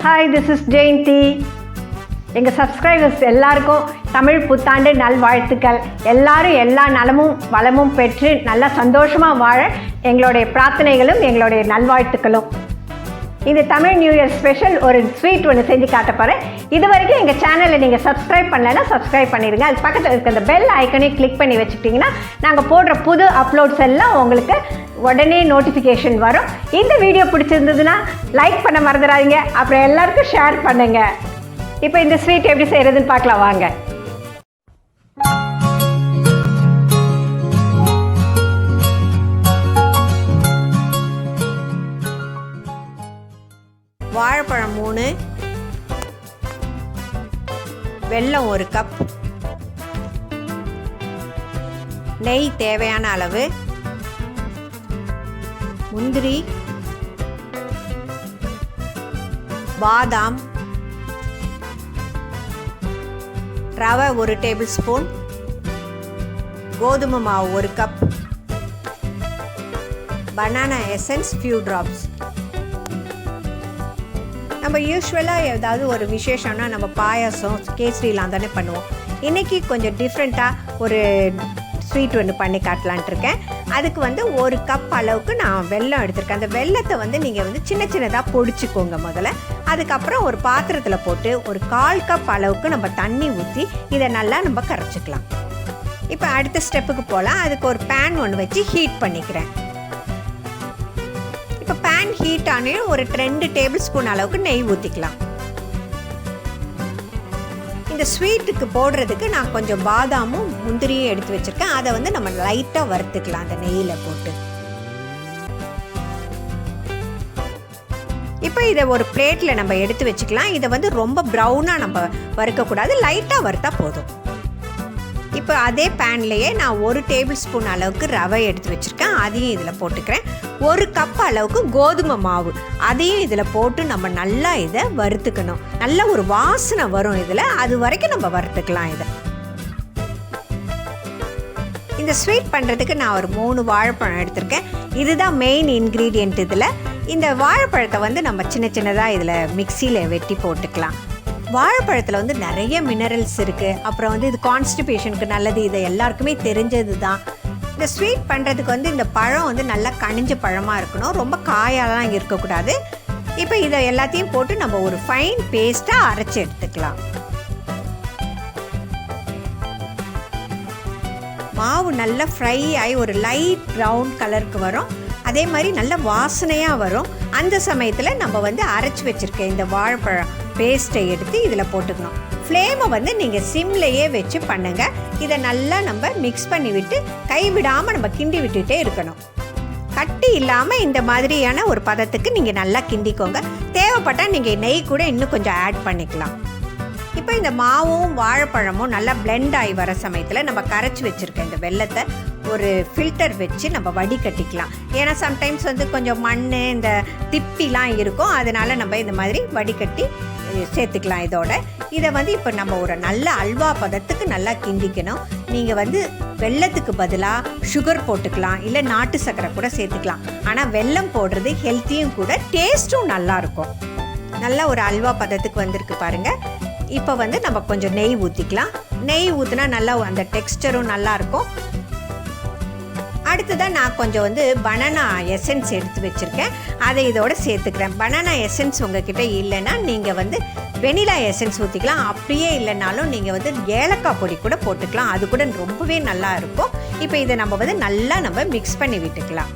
Hi, this is Jayanti. எங்கள் subscribers எல்லாருக்கும் தமிழ் புத்தாண்டு நல்வாழ்த்துக்கள். எல்லாரும் எல்லா நலமும் வளமும் பெற்று நல்லா சந்தோஷமாக வாழ எங்களுடைய பிரார்த்தனைகளும் எங்களுடைய நல்வாழ்த்துக்களும். இந்த தமிழ் நியூ இயர் ஸ்பெஷல் ஒரு ஸ்வீட் ஒன்று செஞ்சு காட்ட போகிறேன். இது வரைக்கும் எங்கள் சேனலை நீங்கள் சப்ஸ்கிரைப் பண்ணலைன்னா சப்ஸ்கிரைப் பண்ணிடுங்க. அது பக்கத்தில் இருக்க அந்த பெல் ஐக்கனையும் கிளிக் பண்ணி வச்சுக்கிட்டிங்கன்னா நாங்கள் போடுற புது அப்லோட்ஸ் எல்லாம் உங்களுக்கு உடனே நோட்டிஃபிகேஷன் வரும். இந்த வீடியோ பிடிச்சிருந்ததுன்னா லைக் பண்ண மறந்துடாதீங்க. அப்புறம் எல்லாருக்கும் ஷேர் பண்ணுங்கள். இப்போ இந்த ஸ்வீட் எப்படி செய்கிறதுன்னு பார்க்கலாம் வாங்க. வாழைப்பழம் 3, வெல்லம் 1 கப், நெய் தேவையான அளவு, முந்திரி, பாதாம், ரவை 1 டேபிள் ஸ்பூன், கோதுமை மாவு 1 cup, banana essence few drops. நம்ம யூஸ்வலாக ஏதாவது ஒரு விசேஷம்னா நம்ம பாயாசம் கேசரிலாம் தானே பண்ணுவோம். இன்றைக்கி கொஞ்சம் டிஃப்ரெண்ட்டாக ஒரு ஸ்வீட் ஒன்று பண்ணி காட்டலான்ட்டு இருக்கேன். அதுக்கு 1 கப் அளவுக்கு நான் வெல்லம் எடுத்திருக்கேன். அந்த வெல்லத்தை நீங்கள் சின்ன சின்னதாக பொடிச்சுக்கோங்க முதல்ல. அதுக்கப்புறம் ஒரு பாத்திரத்தில் போட்டு ஒரு 1/4 கப் அளவுக்கு நம்ம தண்ணி ஊற்றி இதை நல்லா நம்ம கரைச்சிக்கலாம். இப்போ அடுத்த ஸ்டெப்புக்கு போகலாம். அதுக்கு ஒரு பேன் ஒன்று வச்சு ஹீட் பண்ணிக்கிறேன். இப்போ பேன் ஹீட் ஆனே ஒரு 2 டேபிள் ஸ்பூன் அளவுக்கு நெய் ஊற்றிக்கலாம். இந்த ஸ்வீட்டுக்கு போடுறதுக்கு நான் கொஞ்சம் பாதாமும் முந்திரியும் எடுத்து வச்சுருக்கேன். அதை நம்ம லைட்டாக வறுத்துக்கலாம் அந்த நெய்யில் போட்டு. இப்போ இதை ஒரு பிளேட்டில் நம்ம எடுத்து வச்சுக்கலாம். இதை ரொம்ப ப்ரௌனாக நம்ம வறுக்கக்கூடாது, லைட்டாக வறுத்தா போதும். இப்போ அதே பேன்லேயே நான் 1 டேபிள் ஸ்பூன் அளவுக்கு ரவை எடுத்து வச்சுருக்கேன். அதையும் இதில் போட்டுக்கிறேன். 1 கப் அளவுக்கு கோதுமை மாவு அதையும் இதில் போட்டு நம்ம நல்லா இதை வறுத்துக்கணும். நல்ல ஒரு வாசனை வரும் இதில், அது வரைக்கும் நம்ம வறுத்துக்கலாம். இதை இந்த ஸ்வீட் பண்ணுறதுக்கு நான் ஒரு 3 வாழைப்பழம் எடுத்திருக்கேன். இதுதான் மெயின் இன்க்ரீடியண்ட் இதில். இந்த வாழைப்பழத்தை நம்ம சின்ன சின்னதாக இதில் மிக்சியில் வெட்டி போட்டுக்கலாம். வாழைப்பழத்தில் நிறைய மினரல்ஸ் இருக்குது. அப்புறம் இது கான்ஸ்டிபேஷனுக்கு நல்லது. இது எல்லாருக்குமே தெரிஞ்சது தான். இந்த ஸ்வீட் பண்ணுறதுக்கு இந்த பழம் நல்லா கனிஞ்ச பழமாக இருக்கணும், ரொம்ப காயெல்லாம் இருக்கக்கூடாது. இப்போ இதை எல்லாத்தையும் போட்டு நம்ம ஒரு ஃபைன் பேஸ்ட்டாக அரைச்சி எடுத்துக்கலாம். மாவு நல்லா ஃப்ரை ஆகி ஒரு லைட் ப்ரௌன் கலருக்கு வரும். அதே மாதிரி நல்ல வாசனையாக வரும். அந்த சமயத்தில் நம்ம அரைச்சி வச்சுருக்க இந்த வாழைப்பழம் பேஸ்ட்டை எடுத்து இதில் போட்டுக்கணும். ஃப்ளேமை நீங்கள் சிம்லேயே வச்சு பண்ணுங்கள். இதை நல்லா நம்ம மிக்ஸ் பண்ணி விட்டு கைவிடாமல் நம்ம கிண்டி விட்டுட்டே இருக்கணும். கட்டி இல்லாமல் இந்த மாதிரியான ஒரு பதத்துக்கு நீங்கள் நல்லா கிண்டிக்கோங்க. தேவைப்பட்டால் நீங்கள் நெய் கூட இன்னும் கொஞ்சம் ஆட் பண்ணிக்கலாம். இப்போ இந்த மாவும் வாழைப்பழமும் நல்லா பிளெண்ட் ஆகி வர சமயத்தில் நம்ம கரைச்சி வச்சுருக்க இந்த வெல்லத்தை ஒரு ஃபில்டர் வச்சு நம்ம வடிகட்டிக்கலாம். ஏன்னா சம்டைம்ஸ் கொஞ்சம் மண் இந்த திப்பிலாம் இருக்கும். அதனால் நம்ம இந்த மாதிரி வடிகட்டி சேர்த்துக்கலாம். இதை இப்போ நம்ம ஒரு நல்ல அல்வா பதத்துக்கு நல்லா கிண்டிக்கணும். நீங்கள் வெல்லத்துக்கு பதிலாக சுகர் போட்டுக்கலாம், இல்லை நாட்டு சர்க்கரை கூட சேர்த்துக்கலாம். ஆனால் வெல்லம் போடுறது ஹெல்த்தியும் கூட, டேஸ்ட்டும் நல்லாயிருக்கும். நல்லா ஒரு அல்வா பதத்துக்கு வந்திருக்கு பாருங்கள். இப்போ நம்ம கொஞ்சம் நெய் ஊற்றிக்கலாம். நெய் ஊற்றினா நல்லா அந்த டெக்ஸ்டரும் நல்லாயிருக்கும். அடுத்ததான் நான் கொஞ்சம் பனானா எசன்ஸ் எடுத்து வச்சுருக்கேன். அதை இதோட சேர்த்துக்கிறேன். பனானா எசன்ஸ் உங்ககிட்ட இல்லைன்னா நீங்கள் வெனிலா எசன்ஸ் ஊற்றிக்கலாம். அப்படியே இல்லைனாலும் நீங்கள் ஏலக்காய் பொடி கூட போட்டுக்கலாம். அது கூட ரொம்பவே நல்லா இருக்கும். இப்போ இதை நம்ம நல்லா நம்ம மிக்ஸ் பண்ணி விட்டுக்கலாம்.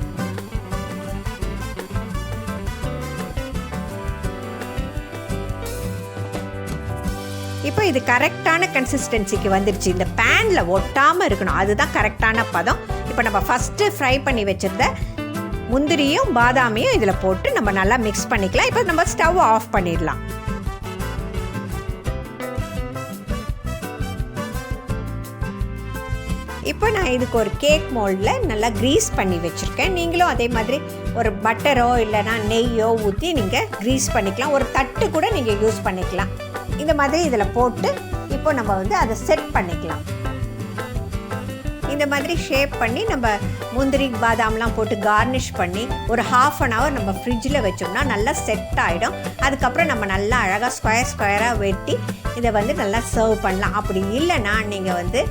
இப்போ இது கரெக்டான கன்சிஸ்டன்சிக்கு வந்துடுச்சு. இந்த பேனில் ஒட்டாமல் இருக்கணும், அதுதான் கரெக்டான பதம். இப்போ நம்ம ஃபஸ்ட்டு ஃப்ரை பண்ணி வச்சுருந்த முந்திரியும் பாதாமையும் இதில் போட்டு நம்ம நல்லா மிக்ஸ் பண்ணிக்கலாம். இப்போ நம்ம ஸ்டவ் ஆஃப் பண்ணிடலாம். இப்போ நான் இதுக்கு ஒரு கேக் மோல்டில் நல்லா க்ரீஸ் பண்ணி வச்சுருக்கேன். நீங்களும் அதே மாதிரி ஒரு பட்டரோ இல்லைனா நெய்யோ ஊற்றி நீங்கள் க்ரீஸ் பண்ணிக்கலாம். ஒரு தட்டு கூட நீங்கள் யூஸ் பண்ணிக்கலாம். இந்த மாதிரி இதில் போட்டு இப்போ நம்ம அதை செட் பண்ணிக்கலாம். இந்த மாதிரி ஷேப் பண்ணி நம்ம முந்திரி பாதாம்லாம் போட்டு கார்னிஷ் பண்ணி ஒரு 1/2 அன் ஹவர் நம்ம ஃப்ரிட்ஜில் வச்சோம்னா நல்லா செட் ஆகிடும். அதுக்கப்புறம் நம்ம நல்லா அழகாக ஸ்கொயராக வெட்டி இதை வந்து நல்லா சர்வ் பண்ணலாம். அப்படி இல்லைன்னா நீங்கள் வந்து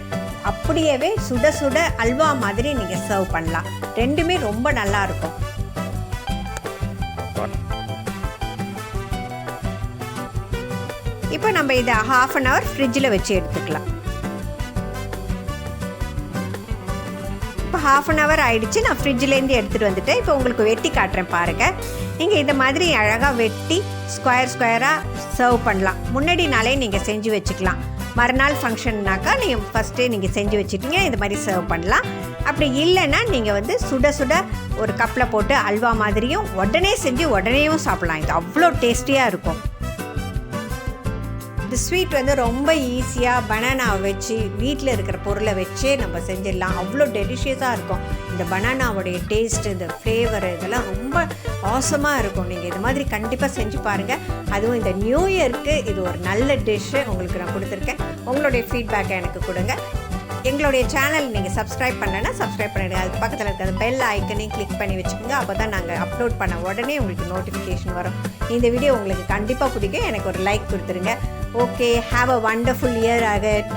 அப்படியே சுட சுட அல்வா மாதிரி நீங்கள் சர்வ் பண்ணலாம். ரெண்டுமே ரொம்ப நல்லாயிருக்கும். இப்போ நம்ம இதை 1/2 அன் ஹவர் ஃப்ரிட்ஜில் வச்சு எடுத்துக்கலாம். இப்போ 1/2 அன் ஹவர் ஆகிடுச்சு. நான் ஃப்ரிட்ஜிலேருந்து எடுத்துகிட்டு வந்துட்டேன். இப்போ உங்களுக்கு வெட்டி காட்டுறேன் பாருங்கள். நீங்கள் இந்த மாதிரி அழகாக வெட்டி ஸ்கொயராக சர்வ் பண்ணலாம். முன்னாடி நாளே நீங்கள் செஞ்சு வச்சுக்கலாம். மறுநாள் ஃபங்க்ஷன்னாக்கா நீங்கள் ஃபஸ்ட்டே நீங்கள் செஞ்சு வச்சுட்டிங்க இந்த மாதிரி சர்வ் பண்ணலாம். அப்படி இல்லைன்னா நீங்கள் வந்து சுட சுட ஒரு கப்பில் போட்டு அல்வா மாதிரியும் உடனே செஞ்சு உடனேயும் சாப்பிட்லாம். இது அவ்வளோ டேஸ்டியாக இருக்கும். இந்த ஸ்வீட் வந்து ரொம்ப ஈஸியாக பனானாவை வச்சு வீட்டில் இருக்கிற பொருளை வச்சே நம்ம செஞ்சிடலாம். அவ்வளோ டெலிஷியஸாக இருக்கும். இந்த பனானாவுடைய டேஸ்ட்டு, இந்த ஃப்ளேவர் இதெல்லாம் ரொம்ப ஆசமாக இருக்கும். நீங்கள் இது மாதிரி கண்டிப்பாக செஞ்சு பாருங்கள். அதுவும் இந்த நியூ இயருக்கு இது ஒரு நல்ல டிஷ்ஷு உங்களுக்கு நான் கொடுத்துருக்கேன். உங்களுடைய ஃபீட்பேக்கை எனக்கு கொடுங்க. எங்களுடைய சேனல் நீங்கள் சப்ஸ்கிரைப் பண்ணலைன்னா சப்ஸ்கிரைப் பண்ணிவிடுங்க. அதுக்கு பக்கத்தில் இருக்கிற பெல் ஐக்கனையும் கிளிக் பண்ணி வச்சுக்கோங்க. அப்போ தான் நாங்கள் அப்லோட் பண்ண உடனே உங்களுக்கு நோட்டிஃபிகேஷன் வரும். இந்த வீடியோ உங்களுக்கு கண்டிப்பாக பிடிக்கும். எனக்கு ஒரு லைக் கொடுத்துருங்க. Okay, have a wonderful year ahead.